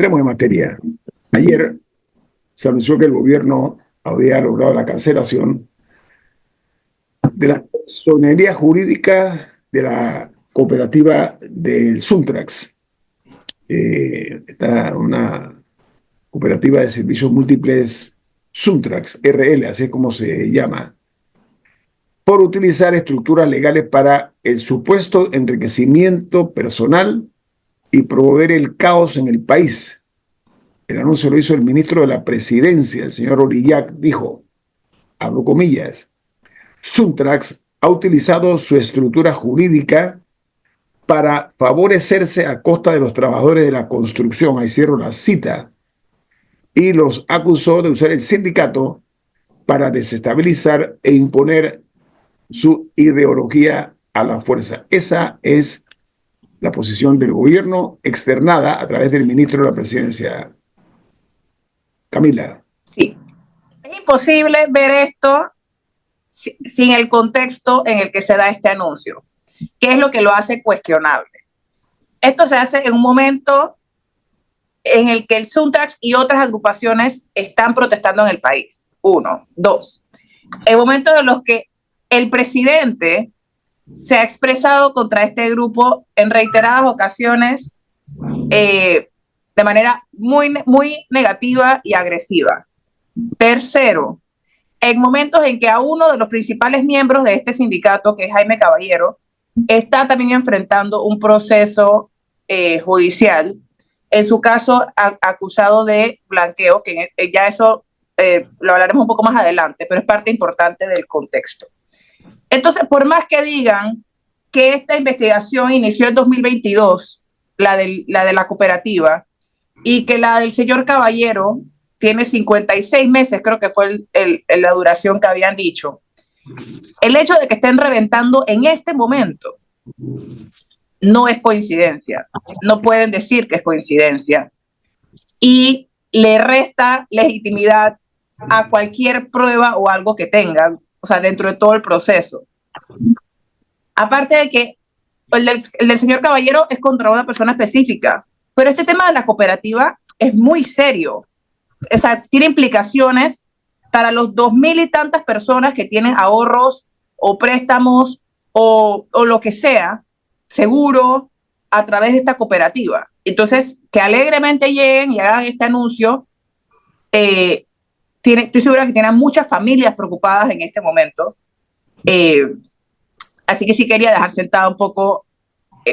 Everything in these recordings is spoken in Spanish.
entremos en materia. Ayer se anunció que el gobierno había logrado la cancelación de la personería jurídica de la cooperativa del Suntrax. Está una cooperativa de servicios múltiples, Suntrax, RL, así es como se llama, por utilizar estructuras legales para el supuesto enriquecimiento personal y promover el caos en el país. El anuncio lo hizo el ministro de la Presidencia, el señor Orillac, dijo, abro comillas, Suntrax ha utilizado su estructura jurídica para favorecerse a costa de los trabajadores de la construcción, ahí cierro la cita, y los acusó de usar el sindicato para desestabilizar e imponer su ideología a la fuerza. Esa es la posición del gobierno externada a través del ministro de la Presidencia. Camila. Sí. Es imposible ver esto sin el contexto en el que se da este anuncio. ¿Qué es lo que lo hace cuestionable? Esto se hace en un momento en el que el Suntrax y otras agrupaciones están protestando en el país. 1. 2. En momentos en los que el presidente se ha expresado contra este grupo en reiteradas ocasiones de manera muy negativa y agresiva. Tercero, en momentos en que a uno de los principales miembros de este sindicato, que es Jaime Caballero, está también enfrentando un proceso judicial, en su caso acusado de blanqueo, que ya eso lo hablaremos un poco más adelante, pero es parte importante del contexto. Entonces, por más que digan que esta investigación inició en 2022, la de la cooperativa, y que la del señor Caballero tiene 56 meses, creo que fue la duración que habían dicho, el hecho de que estén reventando en este momento no es coincidencia. No pueden decir que es coincidencia. Y le resta legitimidad a cualquier prueba o algo que tengan, o sea, dentro de todo el proceso. Aparte de que el del señor Caballero es contra una persona específica, pero este tema de la cooperativa es muy serio. O sea, tiene implicaciones para los 2,000 y tantas personas que tienen ahorros o préstamos o lo que sea, seguro, a través de esta cooperativa. Entonces, que alegremente lleguen y hagan este anuncio, estoy segura que tienen muchas familias preocupadas en este momento. Así que sí quería dejar sentada un poco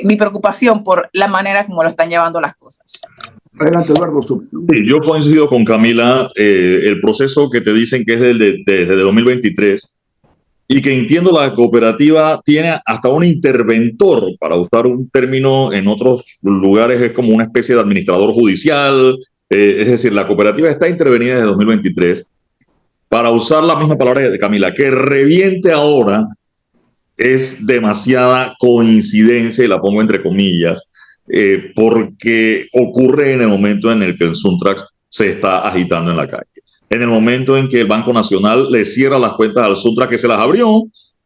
mi preocupación por la manera como lo están llevando las cosas. Adelante, Eduardo. Sí, yo coincido con Camila. El proceso que te dicen que es desde 2023 y que entiendo la cooperativa tiene hasta un interventor, para usar un término en otros lugares es como una especie de administrador judicial, es decir, la cooperativa está intervenida desde 2023. Para usar la misma palabra de Camila, que reviente ahora es demasiada coincidencia, y la pongo entre comillas, porque ocurre en el momento en el que el Suntrax se está agitando en la calle. En el momento en que el Banco Nacional le cierra las cuentas al Suntrax, que se las abrió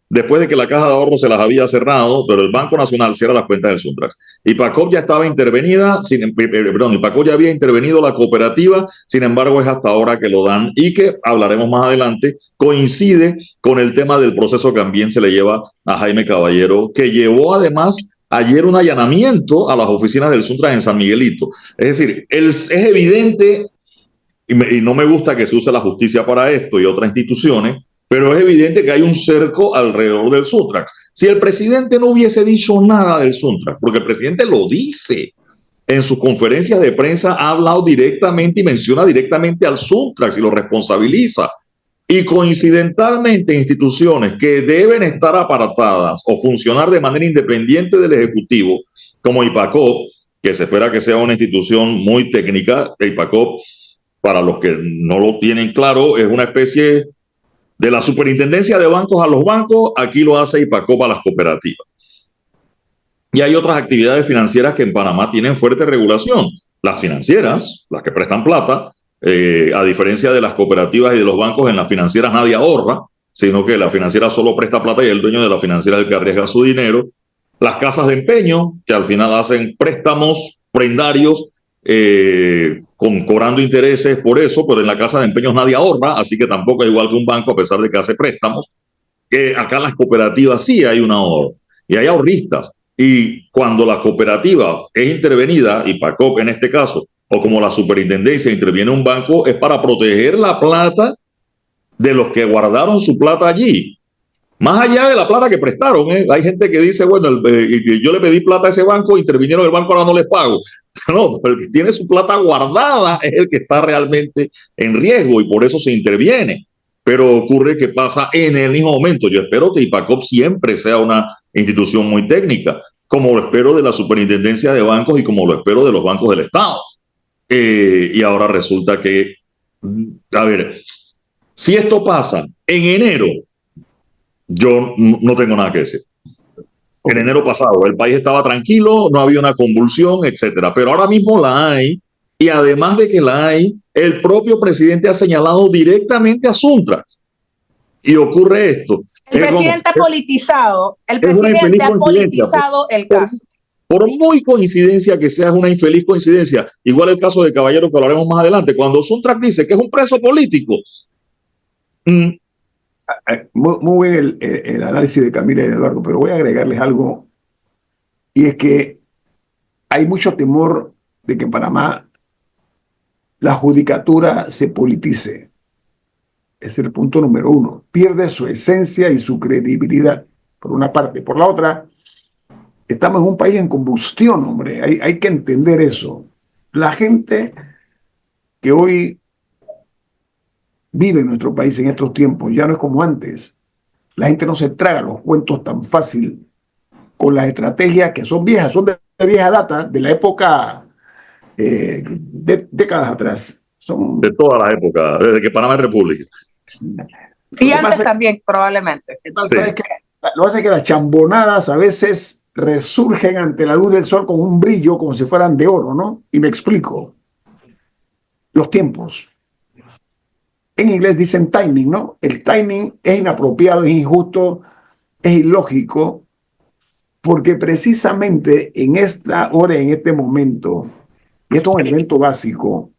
después de que la Caja de Ahorros se las había cerrado, pero el Banco Nacional cierra las cuentas del Suntrax. Y PACOP ya estaba intervenida, PACOP ya había intervenido la cooperativa, sin embargo es hasta ahora que lo dan, y que hablaremos más adelante, coincide con el tema del proceso que también se le lleva a Jaime Caballero, que llevó además ayer un allanamiento a las oficinas del Suntrax en San Miguelito. Es decir, es evidente, y no me gusta que se use la justicia para esto y otras instituciones, pero es evidente que hay un cerco alrededor del Suntrax. Si el presidente no hubiese dicho nada del Suntrax, porque el presidente lo dice en sus conferencias de prensa, ha hablado directamente y menciona directamente al Suntrax y lo responsabiliza. Y coincidentalmente instituciones que deben estar apartadas o funcionar de manera independiente del Ejecutivo, como IPACOP, que se espera que sea una institución muy técnica. IPACOP, para los que no lo tienen claro, es una especie de la superintendencia de bancos a los bancos. Aquí lo hace IPACOP a las cooperativas. Y hay otras actividades financieras que en Panamá tienen fuerte regulación. Las financieras, las que prestan plata, a diferencia de las cooperativas y de los bancos, en las financieras nadie ahorra, sino que la financiera solo presta plata y el dueño de la financiera es el que arriesga su dinero. Las casas de empeño, que al final hacen préstamos prendarios cobrando intereses por eso, pero en la casa de empeños nadie ahorra, así que tampoco es igual que un banco a pesar de que hace préstamos. Acá en las cooperativas sí hay un ahorro y hay ahorristas. Y cuando la cooperativa es intervenida, y PACOP en este caso, o como la superintendencia interviene un banco, es para proteger la plata de los que guardaron su plata allí. Más allá de la plata que prestaron, hay gente que dice, bueno, yo le pedí plata a ese banco, intervinieron el banco, ahora no les pago. No, pero el que tiene su plata guardada es el que está realmente en riesgo y por eso se interviene. Pero ocurre que pasa en el mismo momento. Yo espero que IPACOP siempre sea una institución muy técnica, como lo espero de la Superintendencia de Bancos y como lo espero de los bancos del Estado. Y ahora resulta que, a ver, si esto pasa en enero, yo no tengo nada que decir. En enero pasado el país estaba tranquilo, no había una convulsión, etcétera. Pero ahora mismo la hay, y además de que la hay, el propio presidente ha señalado directamente a Suntrax. Y ocurre esto. El presidente ha politizado, el caso. Por muy coincidencia que sea, es una infeliz coincidencia. Igual el caso de Caballero, que hablaremos más adelante. Cuando Suntrax dice que es un preso político, muy bien el análisis de Camila y de Eduardo, pero voy a agregarles algo, y es que hay mucho temor de que en Panamá la judicatura se politice. Es el punto número uno. Pierde su esencia y su credibilidad, por una parte. Por la otra, estamos en un país en combustión, hombre. Hay que entender eso. La gente que hoy vive en nuestro país en estos tiempos ya no es como antes. La gente no se traga los cuentos tan fácil con las estrategias que son viejas, son de vieja data, de la época de décadas atrás. Son de todas las épocas, desde que Panamá es república. Y antes también, probablemente. Lo que pasa es que las chambonadas a veces resurgen ante la luz del sol con un brillo como si fueran de oro, ¿no? Y me explico. Los tiempos. En inglés dicen timing, ¿no? El timing es inapropiado, es injusto, es ilógico, porque precisamente en esta hora, en este momento, y esto es un elemento básico,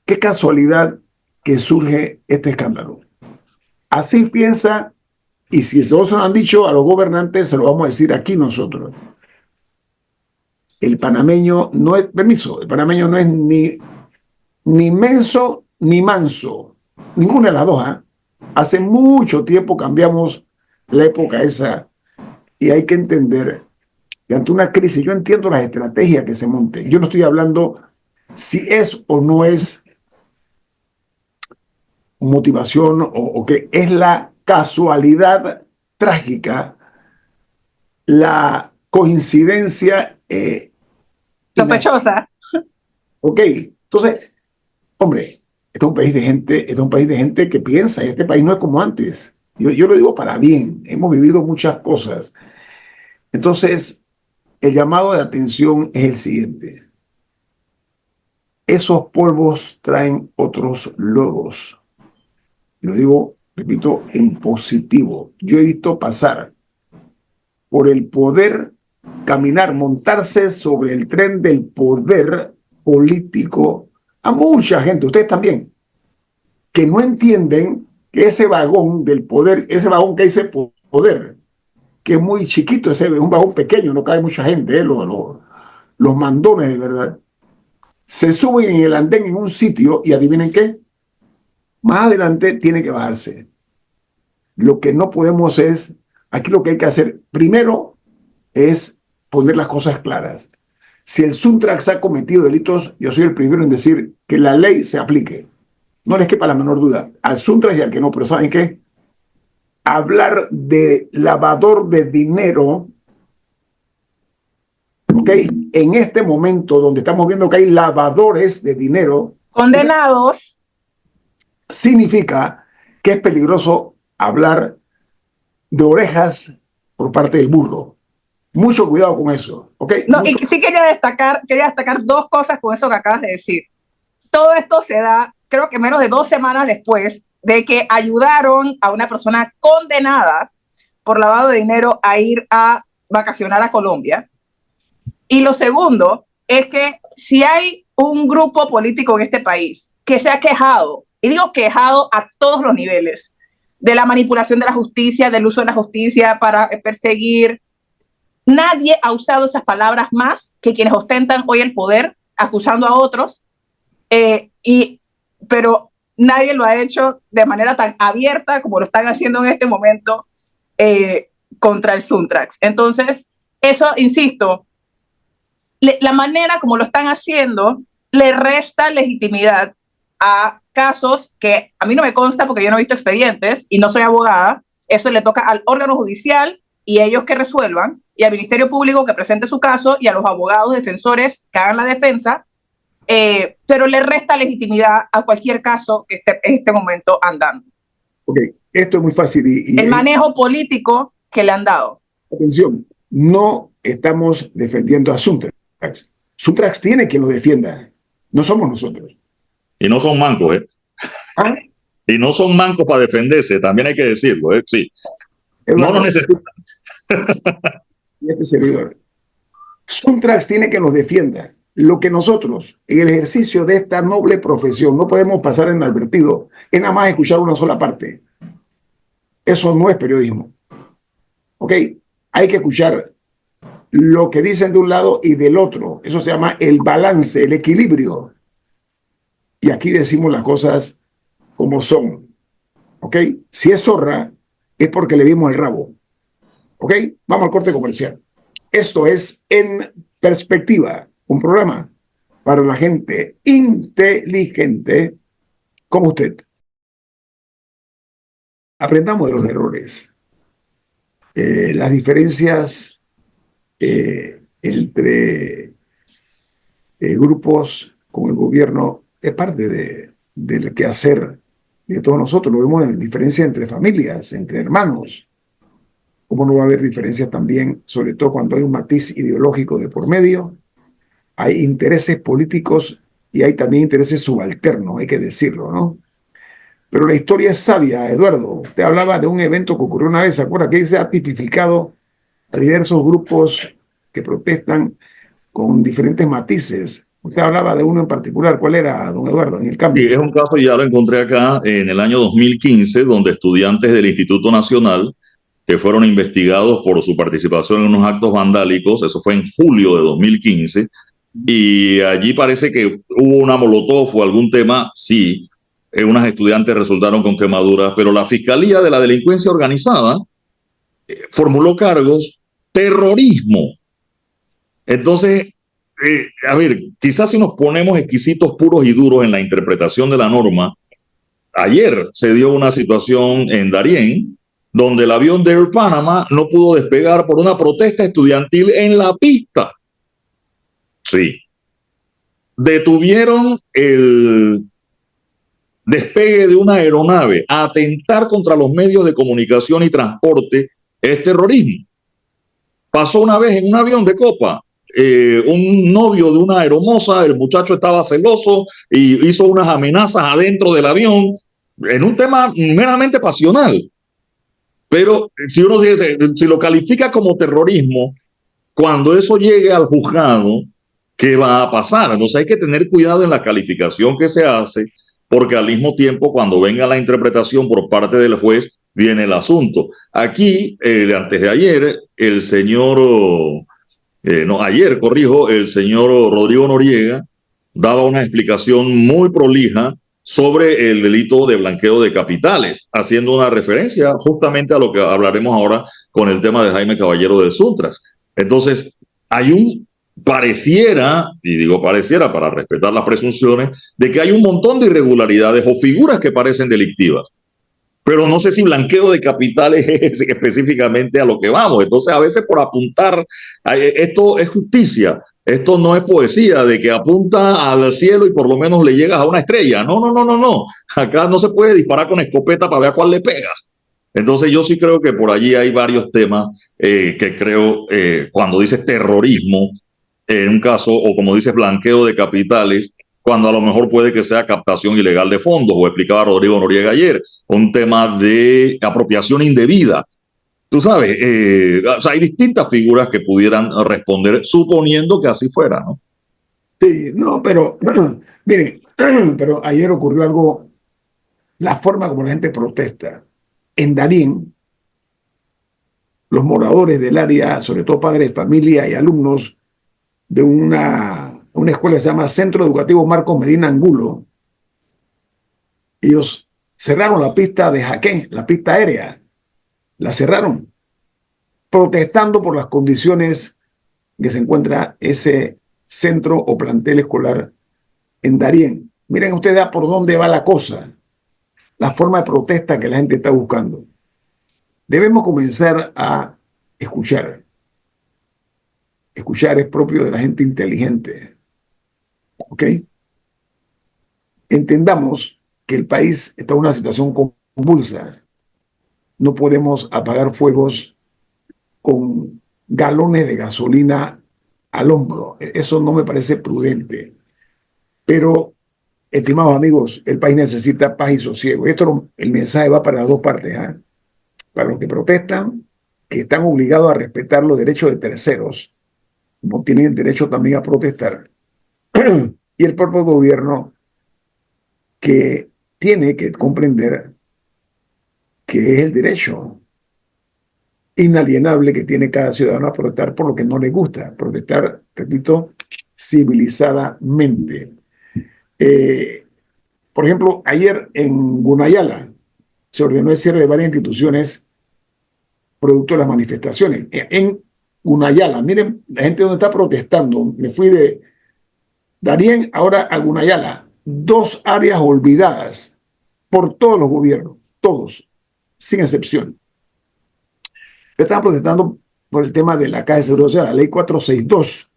qué casualidad que surge este escándalo. Así piensa, y si todos se lo han dicho a los gobernantes, se lo vamos a decir aquí nosotros. El panameño no es, permiso, el panameño no es ni menso ni manso, ninguna de las dos. Hace mucho tiempo cambiamos la época esa, y hay que entender que ante una crisis, yo entiendo las estrategias que se monten. Yo no estoy hablando si es o no es motivación o que es la casualidad trágica, la coincidencia sospechosa. Ok, entonces, hombre, este es un país de gente que piensa, y este país no es como antes. Yo lo digo para bien, hemos vivido muchas cosas. Entonces, el llamado de atención es el siguiente. Esos polvos traen otros lodos. Y lo digo, repito, en positivo. Yo he visto pasar por el poder, caminar, montarse sobre el tren del poder político a mucha gente, ustedes también, que no entienden que ese vagón del poder, ese vagón que dice poder, que es muy chiquito, ese es un vagón pequeño, no cabe mucha gente, los mandones de verdad, se suben en el andén en un sitio y adivinen qué, más adelante tiene que bajarse. Lo que no podemos es, aquí lo que hay que hacer primero es poner las cosas claras. Si el Suntrax ha cometido delitos, yo soy el primero en decir que la ley se aplique. No les quepa la menor duda al Suntrax y al que no, pero ¿saben qué? Hablar de lavador de dinero, ¿ok? En este momento donde estamos viendo que hay lavadores de dinero condenados, significa que es peligroso hablar de orejas por parte del burro. Mucho cuidado con eso, ¿ok? No, y sí quería destacar dos cosas con eso que acabas de decir. Todo esto se da, creo que menos de 2 semanas después de que ayudaron a una persona condenada por lavado de dinero a ir a vacacionar a Colombia. Y lo segundo es que si hay un grupo político en este país que se ha quejado, y digo quejado a todos los niveles, de la manipulación de la justicia, del uso de la justicia para perseguir. Nadie ha usado esas palabras más que quienes ostentan hoy el poder, acusando a otros, pero nadie lo ha hecho de manera tan abierta como lo están haciendo en este momento contra el Suntrax. Entonces, eso, insisto, la manera como lo están haciendo le resta legitimidad a casos que a mí no me consta porque yo no he visto expedientes y no soy abogada. Eso le toca al órgano judicial y ellos que resuelvan, y al Ministerio Público que presente su caso, y a los abogados defensores que hagan la defensa, pero le resta legitimidad a cualquier caso que esté en este momento andando. Ok, esto es muy fácil. El manejo político que le han dado. Atención, no estamos defendiendo a Suntrax. Suntrax tiene quien lo defienda, no somos nosotros. Y no son mancos, ¿eh? ¿Ah? Y no son mancos para defenderse, también hay que decirlo, ¿eh? Sí. Eduardo, no lo necesitan. Y este servidor. Suntrax tiene que nos defienda. Lo que nosotros, en el ejercicio de esta noble profesión, no podemos pasar inadvertido, es nada más escuchar una sola parte. Eso no es periodismo. ¿Ok? Hay que escuchar lo que dicen de un lado y del otro. Eso se llama el balance, el equilibrio. Y aquí decimos las cosas como son. ¿Ok? Si es zorra, es porque le dimos el rabo. ¿Ok? Vamos al corte comercial. Esto es En Perspectiva, un programa para la gente inteligente como usted. Aprendamos de los errores. Las diferencias entre grupos con el gobierno es parte del quehacer de todos nosotros. Lo vemos en diferencias entre familias, entre hermanos. ¿Cómo no va a haber diferencias también, sobre todo cuando hay un matiz ideológico de por medio? Hay intereses políticos y hay también intereses subalternos, hay que decirlo, ¿no? Pero la historia es sabia, Eduardo. Te hablaba de un evento que ocurrió una vez, ¿se acuerda? Que se ha tipificado a diversos grupos que protestan con diferentes matices. Usted hablaba de uno en particular. ¿Cuál era, don Eduardo, en el cambio? Sí, es un caso, ya lo encontré acá, en el año 2015, donde estudiantes del Instituto Nacional que fueron investigados por su participación en unos actos vandálicos, eso fue en julio de 2015, y allí parece que hubo una molotov o algún tema, sí, unas estudiantes resultaron con quemaduras, pero la Fiscalía de la Delincuencia Organizada formuló cargos terrorismo. Entonces, a ver, quizás si nos ponemos exquisitos, puros y duros en la interpretación de la norma, ayer se dio una situación en Darién, donde el avión de Air Panama no pudo despegar por una protesta estudiantil en la pista. Sí. Detuvieron el despegue de una aeronave. Atentar contra los medios de comunicación y transporte es terrorismo. Pasó una vez en un avión de copa. Un novio de una aeromoza, el muchacho estaba celoso y hizo unas amenazas adentro del avión en un tema meramente pasional. Pero si uno dice, si lo califica como terrorismo, cuando eso llegue al juzgado, ¿qué va a pasar? Entonces hay que tener cuidado en la calificación que se hace, porque al mismo tiempo, cuando venga la interpretación por parte del juez, viene el asunto. Aquí, antes de ayer, el señor, el señor Rodrigo Noriega daba una explicación muy prolija sobre el delito de blanqueo de capitales, haciendo una referencia justamente a lo que hablaremos ahora con el tema de Jaime Caballero del Suntrax. Entonces, pareciera, y digo pareciera para respetar las presunciones, de que hay un montón de irregularidades o figuras que parecen delictivas. Pero no sé si blanqueo de capitales es específicamente a lo que vamos. Entonces, a veces por apuntar, esto es justicia. Esto no es poesía de que apunta al cielo y por lo menos le llegas a una estrella. No. Acá no se puede disparar con escopeta para ver a cuál le pegas. Entonces yo sí creo que por allí hay varios temas que creo, cuando dices terrorismo, en un caso, o como dices blanqueo de capitales, cuando a lo mejor puede que sea captación ilegal de fondos, o explicaba Rodrigo Noriega ayer, un tema de apropiación indebida. Tú sabes, o sea, hay distintas figuras que pudieran responder, suponiendo que así fuera, ¿no? Sí, no, pero miren, pero ayer ocurrió algo, la forma como la gente protesta. En Darién, los moradores del área, sobre todo padres de familia y alumnos de una escuela que se llama Centro Educativo Marcos Medina Angulo, ellos cerraron la pista de Jaqué, la pista aérea, la cerraron, protestando por las condiciones que se encuentra ese centro o plantel escolar en Darién. Miren ustedes por dónde va la cosa, la forma de protesta que la gente está buscando. Debemos comenzar a escuchar. Escuchar es propio de la gente inteligente. ¿Ok? Entendamos que el país está en una situación convulsa. No podemos apagar fuegos con galones de gasolina al hombro. Eso no me parece prudente. Pero, estimados amigos, el país necesita paz y sosiego. Esto, el mensaje va para las dos partes, ¿eh? Para los que protestan, que están obligados a respetar los derechos de terceros, no tienen derecho también a protestar. Y el propio gobierno que tiene que comprender que es el derecho inalienable que tiene cada ciudadano a protestar por lo que no le gusta. Protestar, repito, civilizadamente. Eh, por ejemplo, ayer en Gunayala se ordenó el cierre de varias instituciones producto de las manifestaciones. En Gunayala, miren la gente donde está protestando. Me fui de Darién ahora a Gunayala. Dos áreas olvidadas por todos los gobiernos, todos, sin excepción. Estaban protestando por el tema de la Caja de Seguro Social, la ley 462.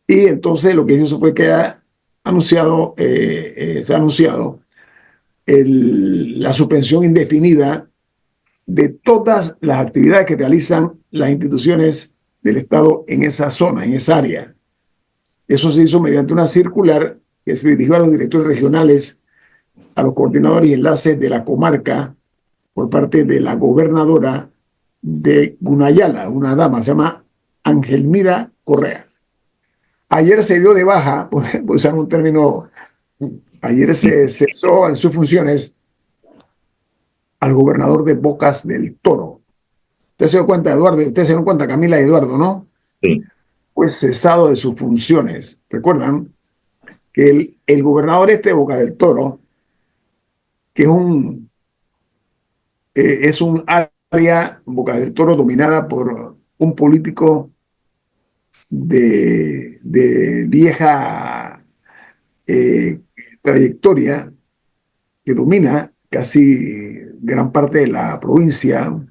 Y entonces lo que hizo fue que se ha anunciado la suspensión indefinida de todas las actividades que realizan las instituciones del Estado en esa zona, en esa área. Eso se hizo mediante una circular que se dirigió a los directores regionales, a los coordinadores y enlaces de la comarca por parte de la gobernadora de Gunayala, una dama, se llama Angelmira Correa. Ayer se dio de baja, por usar un término, ayer se cesó en sus funciones al gobernador de Bocas del Toro. Usted se dio cuenta, Eduardo, usted se dio cuenta, Camila y Eduardo, ¿no? Sí. Fue cesado de sus funciones. ¿Recuerdan? Que el gobernador de Bocas del Toro, que es un área, Bocas del Toro, dominada por un político de vieja trayectoria que domina casi gran parte de la provincia,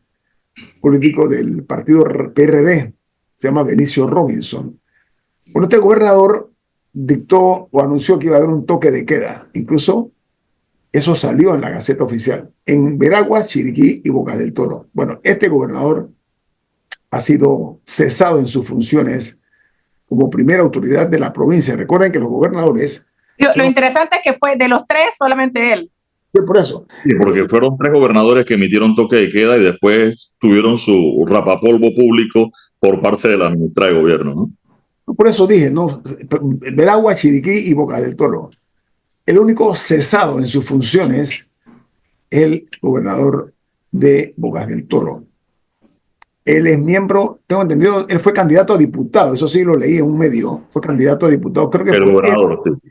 político del partido PRD, se llama Benicio Robinson. Bueno, este gobernador dictó o anunció que iba a haber un toque de queda. Incluso eso salió en la Gaceta Oficial, en Veraguas, Chiriquí y Bocas del Toro. Bueno, este gobernador ha sido cesado en sus funciones como primera autoridad de la provincia. Recuerden que los gobernadores... Lo interesante es que fue de los tres, solamente él. Sí, por eso. Sí, porque fueron tres gobernadores que emitieron toque de queda y después tuvieron su rapapolvo público por parte de la ministra de gobierno, ¿no? Por eso dije, ¿no? Veragua, Chiriquí y Bocas del Toro. El único cesado en sus funciones es el gobernador de Bocas del Toro. Él es miembro, tengo entendido, él fue candidato a diputado, eso sí lo leí en un medio, fue candidato a diputado, creo que El gobernador, él, sí.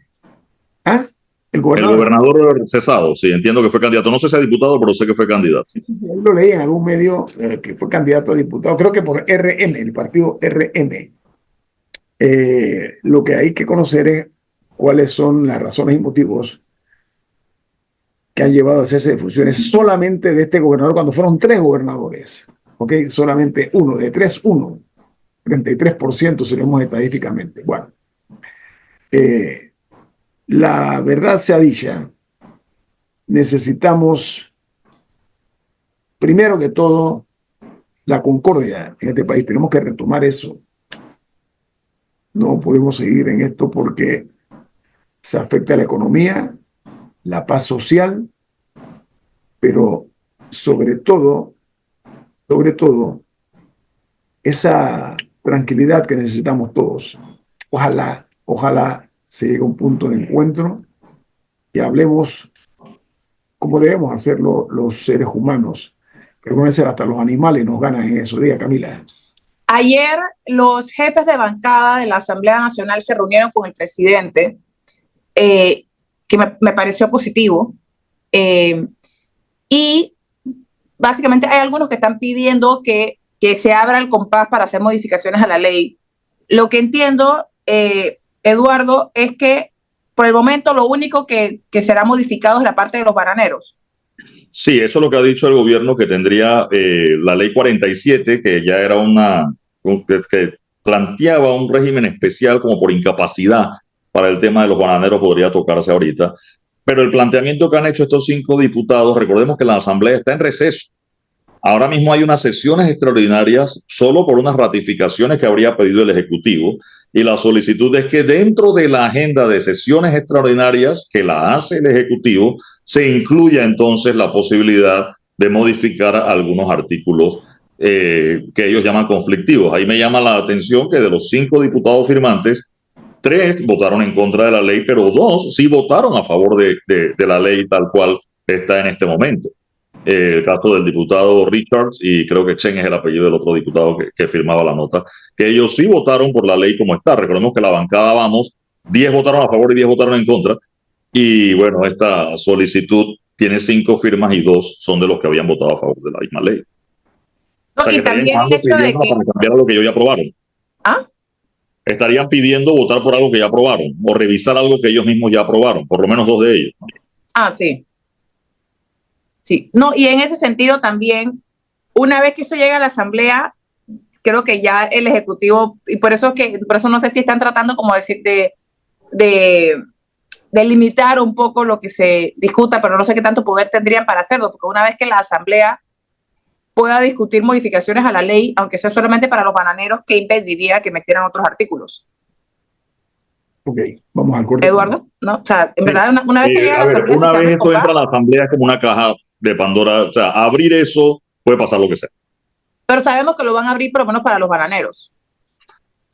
¿ah? El El gobernador. gobernador cesado, sí, entiendo que fue candidato. No sé si es diputado, pero sé que fue candidato. Lo leí en algún medio que fue candidato a diputado, creo que por RM, el partido RM. Lo que hay que conocer es cuáles son las razones y motivos que han llevado a hacerse de funciones solamente de este gobernador cuando fueron tres gobernadores. ¿Ok? Solamente uno, de tres, uno. 33% si lo vemos estadísticamente. Bueno, la verdad sea dicha, necesitamos, primero que todo, la concordia en este país. Tenemos que retomar eso. No podemos seguir en esto porque se afecta a la economía, la paz social, pero sobre todo, esa tranquilidad que necesitamos todos. Ojalá se llegue a un punto de encuentro y hablemos como debemos hacerlo los seres humanos. Pero algunas veces hasta los animales nos ganan en eso. Diga, Camila. Ayer los jefes de bancada de la Asamblea Nacional se reunieron con el presidente, que me pareció positivo, y básicamente hay algunos que están pidiendo que se abra el compás para hacer modificaciones a la ley. Lo que entiendo, Eduardo, es que por el momento lo único que será modificado es la parte de los bananeros. Sí, eso es lo que ha dicho el gobierno, que tendría la ley 47, que ya era que planteaba un régimen especial como por incapacidad para el tema de los bananeros, podría tocarse ahorita. Pero el planteamiento que han hecho estos 5 diputados, recordemos que la Asamblea está en receso. Ahora mismo hay unas sesiones extraordinarias solo por unas ratificaciones que habría pedido el Ejecutivo, y la solicitud es que dentro de la agenda de sesiones extraordinarias que la hace el Ejecutivo se incluya entonces la posibilidad de modificar algunos artículos que ellos llaman conflictivos. Ahí me llama la atención que de los 5 diputados firmantes, 3 votaron en contra de la ley, pero 2 sí votaron a favor de la ley tal cual está en este momento. El caso del diputado Richards, y creo que Chen es el apellido del otro diputado que firmaba la nota, que ellos sí votaron por la ley como está. Recordemos que la bancada Vamos, 10 votaron a favor y 10 votaron en contra, y bueno, esta solicitud tiene 5 firmas y 2 son de los que habían votado a favor de la misma ley. No, O sea, y también el hecho de que... para cambiar lo que ellos ya aprobaron. ¿Ah? Estarían pidiendo votar por algo que ya aprobaron, o revisar algo que ellos mismos ya aprobaron, por lo menos 2 de ellos. Ah, sí. Sí, no, y en ese sentido también, una vez que eso llega a la Asamblea, creo que ya el Ejecutivo, y por eso no sé si están tratando como decir de limitar un poco lo que se discuta, pero no sé qué tanto poder tendrían para hacerlo, porque una vez que la Asamblea pueda discutir modificaciones a la ley, aunque sea solamente para los bananeros, ¿qué impediría que metieran otros artículos? Ok, vamos al corte. Eduardo, ¿no? O sea, en verdad, una vez que llega a la Asamblea... Una vez esto entra a la Asamblea es como una caja de Pandora, o sea, abrir eso puede pasar lo que sea. Pero sabemos que lo van a abrir por lo menos para los bananeros.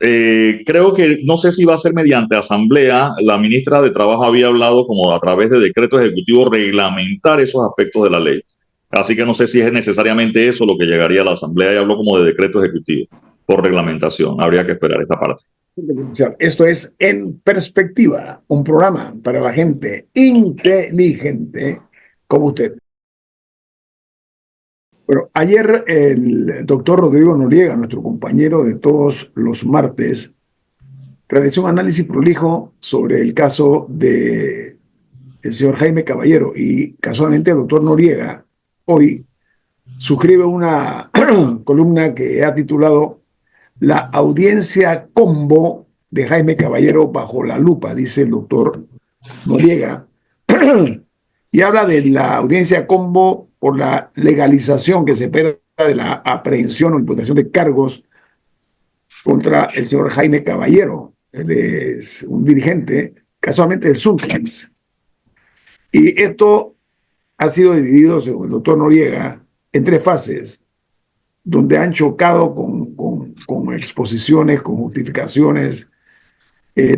Creo que, no sé si va a ser mediante asamblea. La ministra de Trabajo había hablado como a través de decreto ejecutivo reglamentar esos aspectos de la ley. Así que no sé si es necesariamente eso lo que llegaría a la asamblea, y habló como de decreto ejecutivo por reglamentación. Habría que esperar esta parte. Esto es En Perspectiva, un programa para la gente inteligente como usted. Bueno, ayer el doctor Rodrigo Noriega, nuestro compañero de todos los martes, realizó un análisis prolijo sobre el caso del señor Jaime Caballero, y casualmente el doctor Noriega hoy suscribe una columna que ha titulado La audiencia combo de Jaime Caballero bajo la lupa, dice el doctor Noriega, y habla de la audiencia combo por la legalización que se espera de la aprehensión o imputación de cargos contra el señor Jaime Caballero. Él es un dirigente, casualmente de Suntrax. Y esto ha sido dividido, según el doctor Noriega, en 3 fases, donde han chocado con exposiciones, con justificaciones,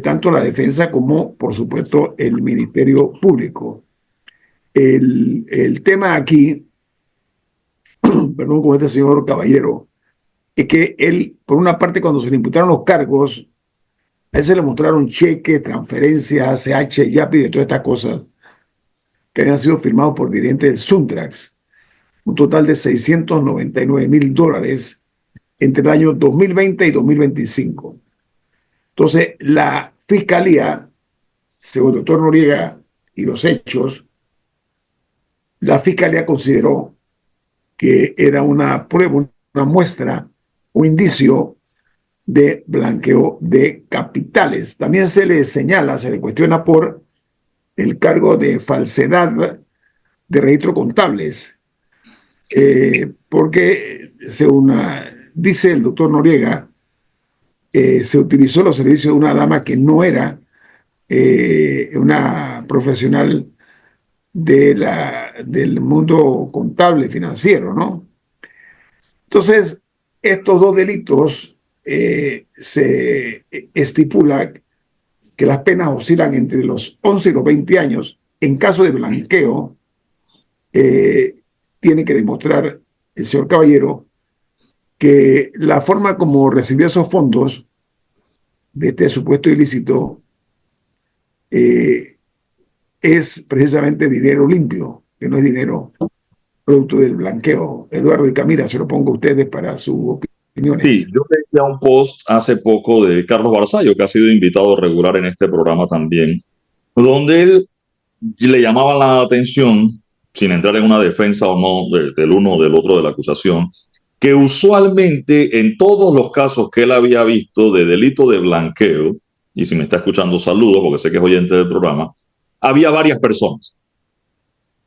tanto la defensa como, por supuesto, el Ministerio Público. El tema aquí, perdón, con este señor Caballero, es que él, por una parte, cuando se le imputaron los cargos, a él se le mostraron cheques, transferencias, ACH, YAPI, de todas estas cosas que habían sido firmados por dirigentes del Suntrax, un total de $699,000 entre el año 2020 y 2025. Entonces, la Fiscalía, según el doctor Noriega y los hechos, la Fiscalía consideró que era una prueba, una muestra, un indicio de blanqueo de capitales. También se le señala, se le cuestiona por el cargo de falsedad de registros contables, porque según dice el doctor Noriega, se utilizó los servicios de una dama que no era una profesional del mundo contable financiero, ¿no? Entonces, estos 2 delitos se estipula que las penas oscilan entre los 11 y los 20 años. En caso de blanqueo, tiene que demostrar el señor Caballero que la forma como recibió esos fondos de este supuesto ilícito es precisamente dinero limpio, que no es dinero producto del blanqueo. Eduardo y Camila, se lo pongo a ustedes para sus opiniones. Sí, yo leí un post hace poco de Carlos Barzallo, que ha sido invitado regular en este programa también, donde él le llamaba la atención, sin entrar en una defensa o no del uno o del otro de la acusación, que usualmente en todos los casos que él había visto de delito de blanqueo, y si me está escuchando saludos porque sé que es oyente del programa, había varias personas.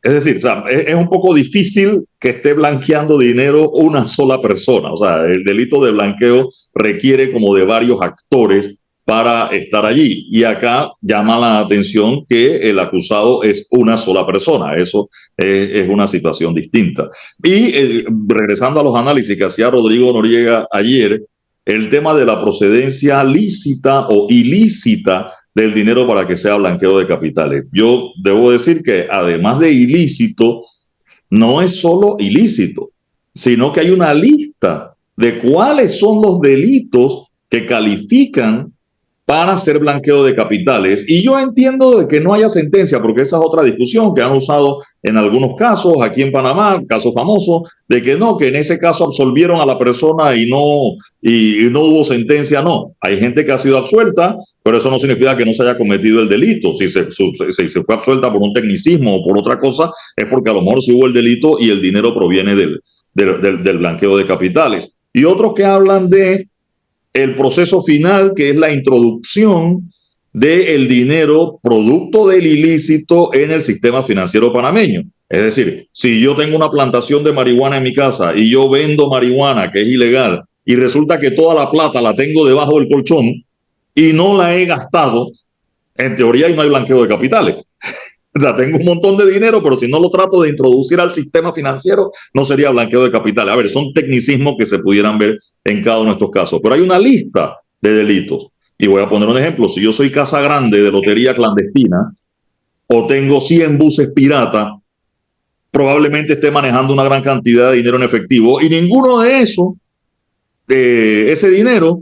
Es decir, o sea, es un poco difícil que esté blanqueando dinero una sola persona. O sea, el delito de blanqueo requiere como de varios actores para estar allí. Y acá llama la atención que el acusado es una sola persona. Eso es una situación distinta. Y regresando a los análisis que hacía Rodrigo Noriega ayer, el tema de la procedencia lícita o ilícita del dinero para que sea blanqueo de capitales. Yo debo decir que además de ilícito, no es solo ilícito, sino que hay una lista de cuáles son los delitos que califican para hacer blanqueo de capitales. Y yo entiendo de que no haya sentencia, porque esa es otra discusión que han usado en algunos casos aquí en Panamá, caso famoso, de que no, que en ese caso absolvieron a la persona y no hubo sentencia. No, hay gente que ha sido absuelta, pero eso no significa que no se haya cometido el delito. Si se fue absuelta por un tecnicismo o por otra cosa, es porque a lo mejor sí hubo el delito y el dinero proviene del blanqueo de capitales. Y otros que hablan de el proceso final, que es la introducción del dinero producto del ilícito en el sistema financiero panameño. Es decir, si yo tengo una plantación de marihuana en mi casa y yo vendo marihuana, que es ilegal, y resulta que toda la plata la tengo debajo del colchón y no la he gastado, en teoría no hay blanqueo de capitales. O sea, tengo un montón de dinero, pero si no lo trato de introducir al sistema financiero, no sería blanqueo de capitales. A ver, son tecnicismos que se pudieran ver en cada uno de estos casos. Pero hay una lista de delitos. Y voy a poner un ejemplo. Si yo soy Casa Grande de lotería clandestina o tengo 100 buses pirata, probablemente esté manejando una gran cantidad de dinero en efectivo y ninguno de esos, ese dinero,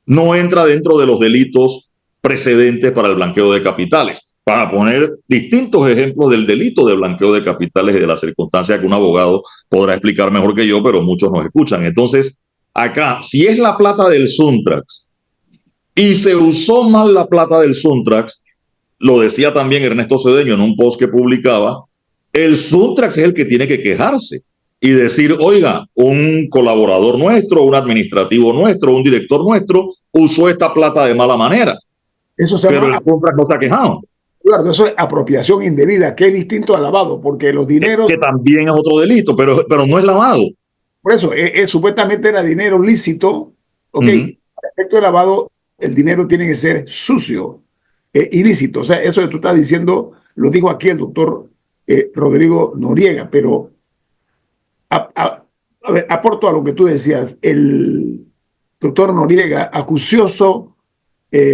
no entra dentro de los delitos precedentes para el blanqueo de capitales. Para poner distintos ejemplos del delito de blanqueo de capitales y de las circunstancias que un abogado podrá explicar mejor que yo, pero muchos nos escuchan. Entonces, acá, si es la plata del Suntrax y se usó mal la plata del Suntrax, lo decía también Ernesto Cedeño en un post que publicaba, el Suntrax es el que tiene que quejarse y decir, oiga, un colaborador nuestro, un administrativo nuestro, un director nuestro, usó esta plata de mala manera. Eso se pero llama, el Suntrax no está quejado. Eduardo, eso es apropiación indebida, que es distinto al lavado, porque los dineros... Que también es otro delito, pero no es lavado. Por eso, supuestamente era dinero lícito, ¿ok? Respecto de lavado, el dinero tiene que ser sucio, ilícito. O sea, eso que tú estás diciendo, lo dijo aquí el doctor Rodrigo Noriega, pero a ver, aporto a lo que tú decías. El doctor Noriega, acucioso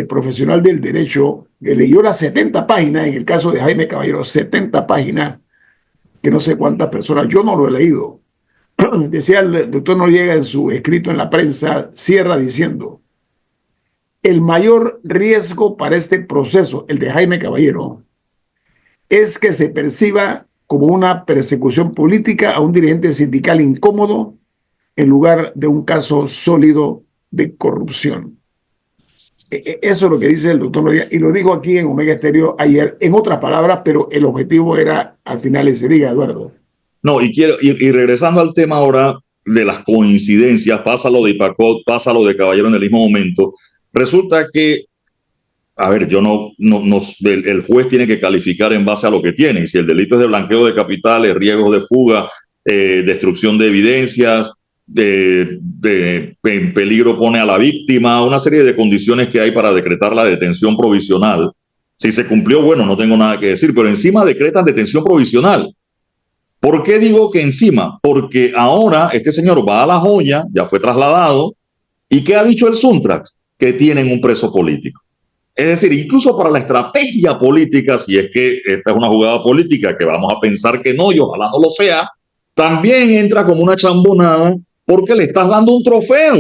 profesional del derecho, que leyó las 70 páginas, en el caso de Jaime Caballero, 70 páginas, que no sé cuántas personas, yo no lo he leído. Decía el doctor Noriega en su escrito en la prensa, cierra diciendo, el mayor riesgo para este proceso, el de Jaime Caballero, es que se perciba como una persecución política a un dirigente sindical incómodo en lugar de un caso sólido de corrupción. Eso es lo que dice el doctor Noriega, y lo dijo aquí en Omega Estéreo ayer, en otras palabras, pero el objetivo era al final ese día, Eduardo. No, y regresando al tema ahora de las coincidencias, pasa lo de Ipacot, pasa lo de Caballero en el mismo momento, resulta que, a ver, el juez tiene que calificar en base a lo que tiene, y si el delito es de blanqueo de capitales, riesgos de fuga, destrucción de evidencias, en peligro pone a la víctima, una serie de condiciones que hay para decretar la detención provisional. Si se cumplió, bueno, no tengo nada que decir, pero encima decretan detención provisional. ¿Por qué digo que encima? Porque ahora este señor va a La Joya, ya fue trasladado, ¿y qué ha dicho el Suntrax? Que tienen un preso político. Es decir, incluso para la estrategia política, si es que esta es una jugada política que vamos a pensar que no y ojalá no lo sea, también entra como una chambonada porque le estás dando un trofeo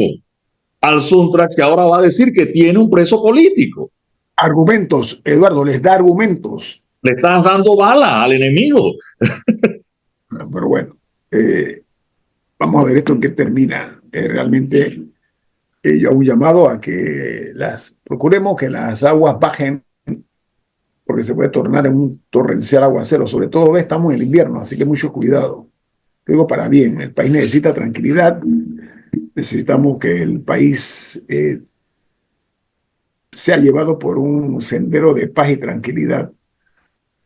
al Suntrax que ahora va a decir que tiene un preso político. Argumentos, Eduardo, les da argumentos. Le estás dando bala al enemigo. Pero bueno, vamos a ver esto en qué termina. Realmente yo hago un llamado a que procuremos que las aguas bajen, porque se puede tornar en un torrencial aguacero. Sobre todo estamos en el invierno, así que mucho cuidado. Digo para bien, el país necesita tranquilidad, necesitamos que el país sea llevado por un sendero de paz y tranquilidad.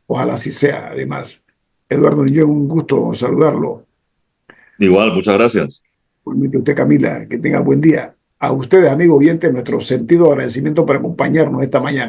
Ojalá así sea, además. Eduardo Niño, un gusto saludarlo. Igual, muchas gracias. Igualmente usted, Camila, que tenga buen día. A ustedes, amigos oyentes, nuestro sentido de agradecimiento por acompañarnos esta mañana.